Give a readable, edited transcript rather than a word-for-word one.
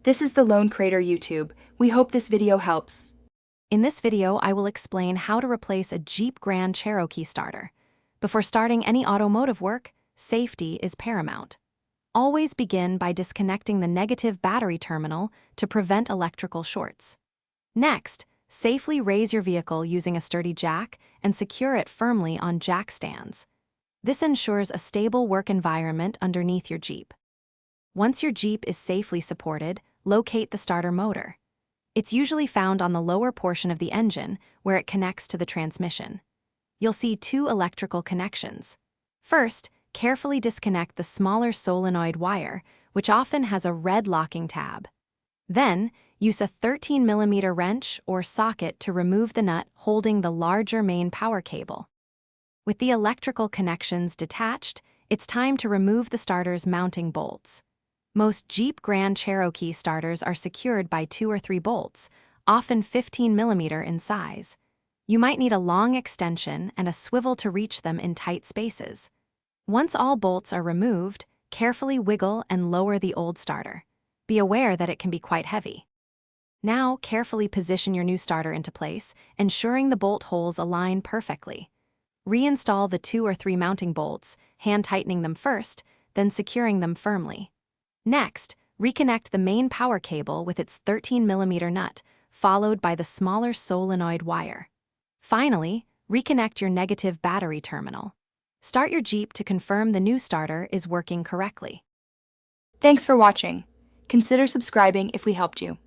This is the Lone Crater YouTube. We hope this video helps. In this video, I will explain how to replace a Jeep Grand Cherokee starter. Before starting any automotive work, safety is paramount. Always begin by disconnecting the negative battery terminal to prevent electrical shorts. Next, safely raise your vehicle using a sturdy jack and secure it firmly on jack stands. This ensures a stable work environment underneath your Jeep. Once your Jeep is safely supported, locate the starter motor. It's usually found on the lower portion of the engine, where it connects to the transmission. You'll see two electrical connections. First, carefully disconnect the smaller solenoid wire, which often has a red locking tab. Then, use a 13mm wrench or socket to remove the nut holding the larger main power cable. With the electrical connections detached, it's time to remove the starter's mounting bolts. Most Jeep Grand Cherokee starters are secured by 2 or 3 bolts, often 15mm in size. You might need a long extension and a swivel to reach them in tight spaces. Once all bolts are removed, carefully wiggle and lower the old starter. Be aware that it can be quite heavy. Now, carefully position your new starter into place, ensuring the bolt holes align perfectly. Reinstall the 2 or 3 mounting bolts, hand tightening them first, then securing them firmly. Next, reconnect the main power cable with its 13mm nut, followed by the smaller solenoid wire. Finally, reconnect your negative battery terminal. Start your Jeep to confirm the new starter is working correctly. Thanks for watching. Consider subscribing if we helped you.